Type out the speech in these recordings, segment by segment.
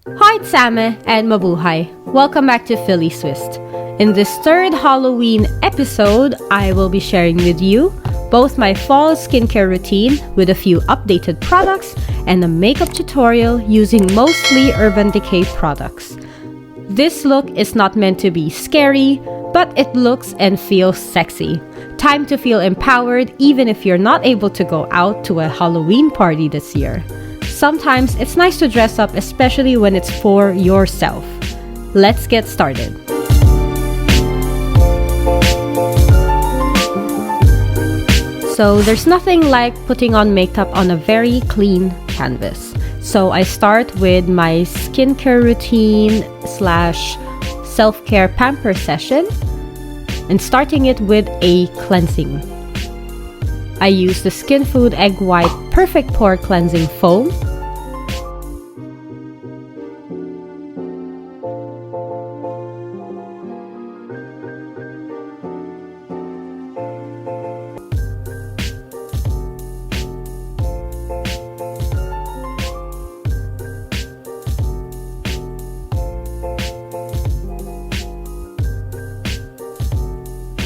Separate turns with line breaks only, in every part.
Hi, it's zäme and mabuhay. Welcome back to FiliSwissed. In this third Halloween episode, I will be sharing with you both my fall skincare routine with a few updated products and a makeup tutorial using mostly Urban Decay products. This look is not meant to be scary, but it looks and feels sexy. Time to feel empowered even if you're not able to go out to a Halloween party this year. Sometimes it's nice to dress up, especially when it's for yourself. Let's get started. So there's nothing like putting on makeup on a very clean canvas. So I start with my skincare routine / self-care pamper session and starting it with a cleansing. I use the Skin Food Egg White Perfect Pore Cleansing Foam.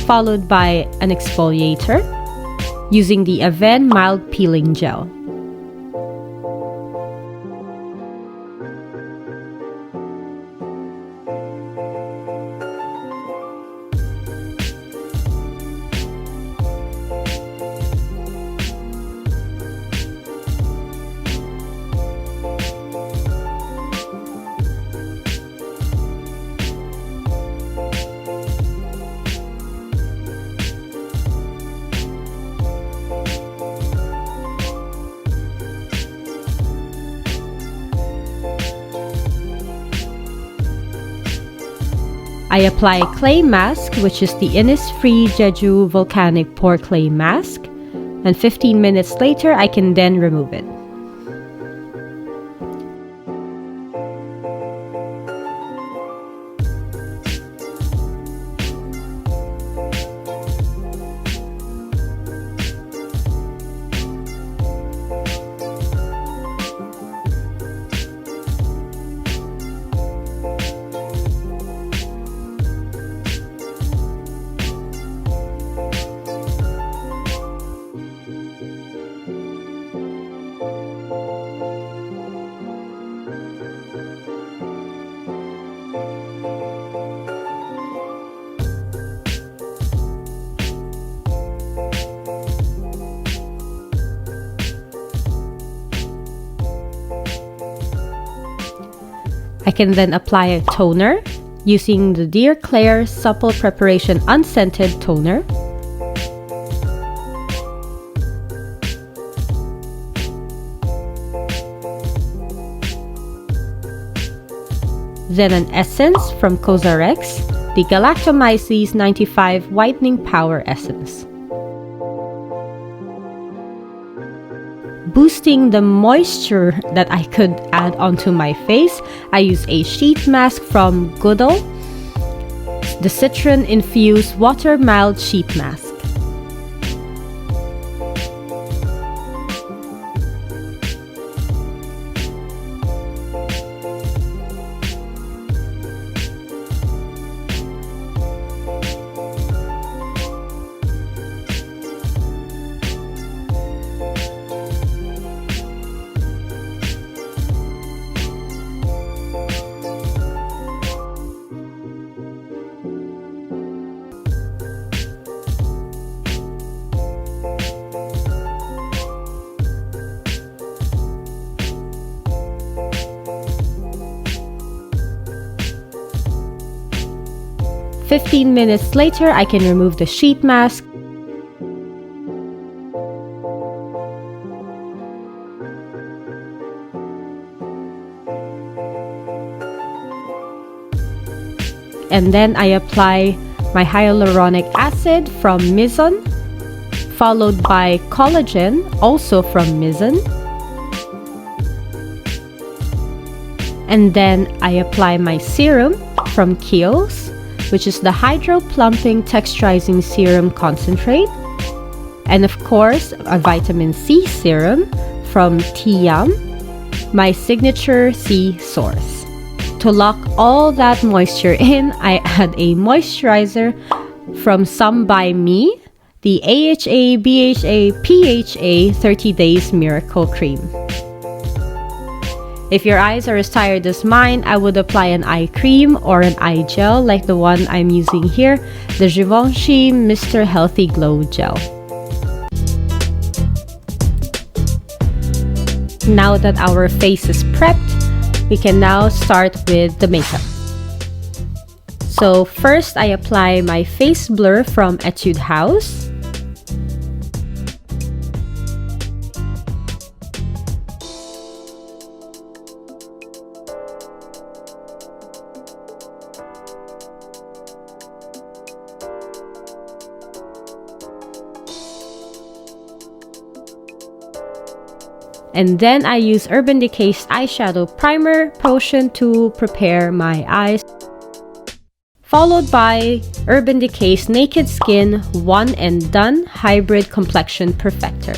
Followed by an exfoliator using the Aven Mild Peeling Gel. I apply a clay mask, which is the Innisfree Jeju Volcanic Pore Clay Mask, and 15 minutes later I can then remove it. I can then apply a toner using the Dear Claire Supple Preparation Unscented Toner. Then an essence from Cosrx, the Galactomyces 95 Whitening Power Essence. Boosting the moisture that I could add onto my face, I use a sheet mask from Goodall, the citron-infused water mild sheet mask. "15 minutes later, I can remove the sheet mask. And then I apply my hyaluronic acid from Mizon, followed by collagen, also from Mizon. And then I apply my serum from Kiehl's, which is the Hydro Plumping Texturizing Serum Concentrate. And of course, a vitamin C serum from Tiam, my signature C source. To lock all that moisture in, I add a moisturizer from Some By Me, the AHA BHA PHA 30 Days Miracle Cream. If your eyes are as tired as mine, I would apply an eye cream or an eye gel like the one I'm using here, the Givenchy Mr. Healthy Glow Gel. Now that our face is prepped, we can now start with the makeup. So first, I apply my face blur from Etude House. And then I use Urban Decay's eyeshadow primer potion to prepare my eyes, followed by Urban Decay's Naked Skin One and Done Hybrid Complexion Perfector.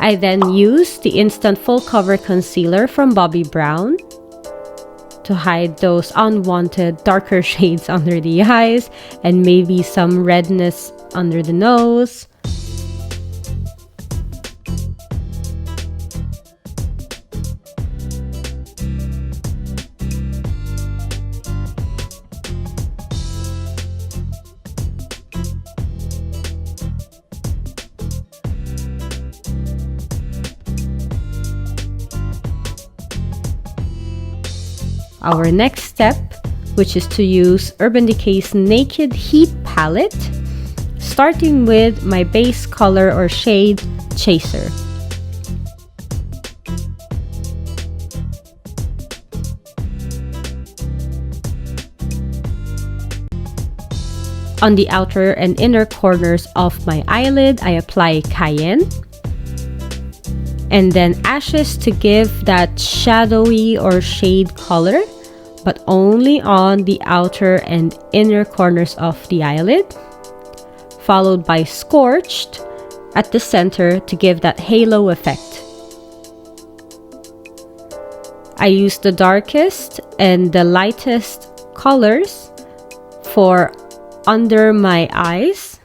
I then use the Instant Full Cover Concealer from Bobbi Brown to hide those unwanted darker shades under the eyes and maybe some redness under the nose. Our next step, which is to use Urban Decay's Naked Heat palette, starting with my base color or shade, Chaser. On the outer and inner corners of my eyelid, I apply Cayenne. And then Ashes to give that shadowy or shade color, but only on the outer and inner corners of the eyelid. Followed by Scorched at the center to give that halo effect. I use the darkest and the lightest colors for under my eyes.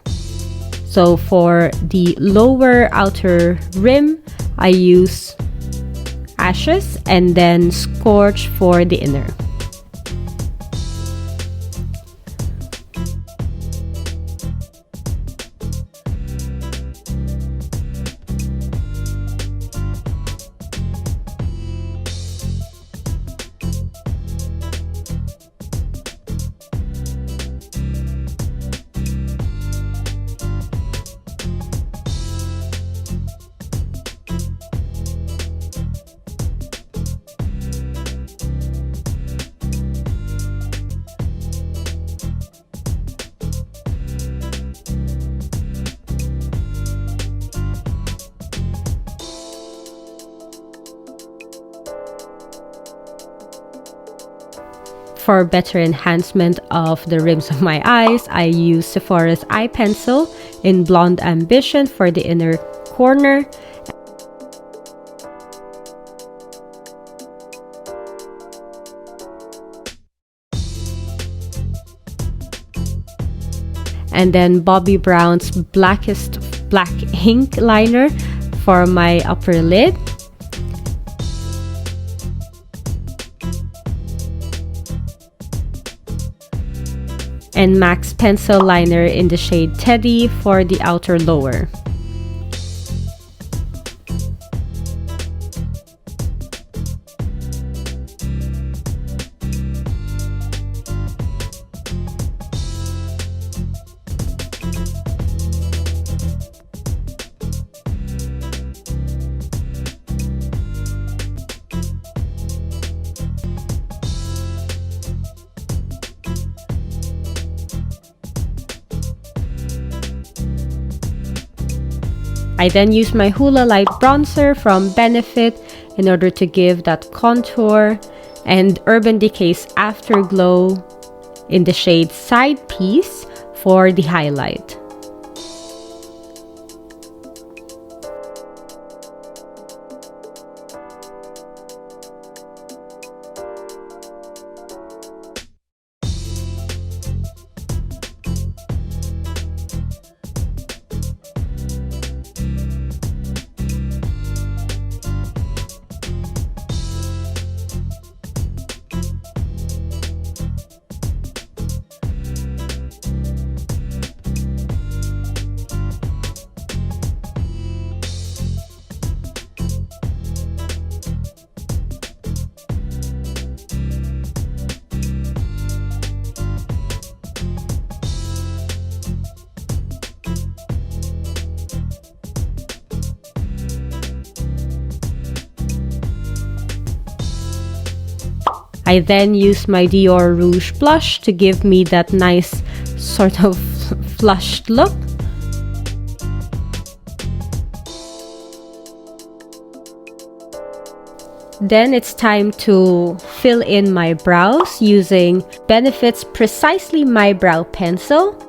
So for the lower outer rim, I use Ashes and then Scorch for the inner. For better enhancement of the rims of my eyes, I use Sephora's eye pencil in Blonde Ambition for the inner corner. And then Bobbi Brown's Blackest Black Ink liner for my upper lid. and MAC's pencil liner in the shade Teddy for the outer lower. I then use my Hoola Light Bronzer from Benefit in order to give that contour, and Urban Decay's Afterglow in the shade Side Piece for the highlight. I then use my Dior Rouge blush to give me that nice sort of flushed look. Then it's time to fill in my brows using Benefit's Precisely My Brow Pencil.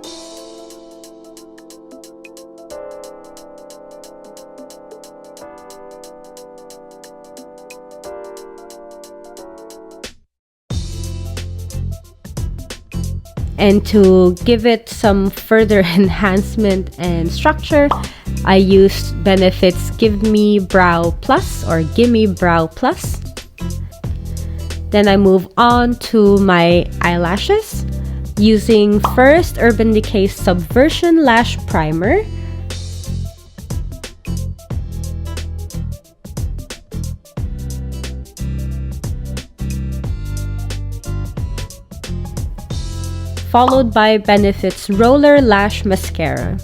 And to give it some further enhancement and structure, I used Benefit's Give Me Brow Plus or Gimme Brow Plus. Then I move on to my eyelashes using first Urban Decay Subversion Lash Primer. Followed by Benefit's Roller Lash Mascara.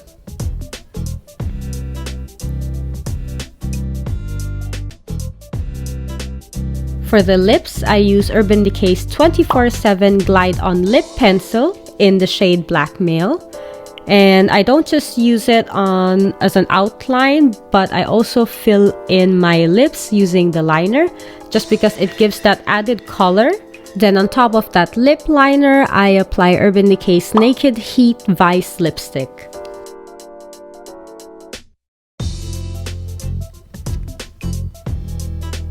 For the lips, I use Urban Decay's 24/7 Glide On Lip Pencil in the shade Blackmail. And I don't just use it on as an outline, but I also fill in my lips using the liner just because it gives that added color. Then on top of that lip liner, I apply Urban Decay's Naked Heat Vice Lipstick.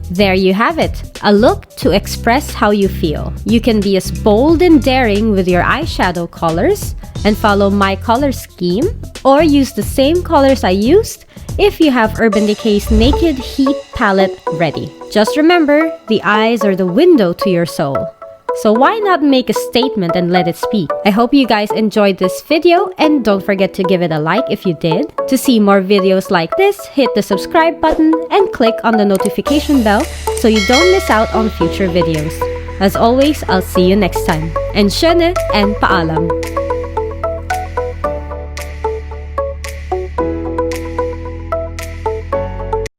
There you have it, a look to express how you feel. You can be as bold and daring with your eyeshadow colors and follow my color scheme, or use the same colors I used if you have Urban Decay's Naked Heat palette ready. Just remember, the eyes are the window to your soul. So why not make a statement and let it speak? I hope you guys enjoyed this video, and don't forget to give it a like if you did. To see more videos like this, hit the subscribe button and click on the notification bell so you don't miss out on future videos. As always, I'll see you next time. And Schöne and paalam!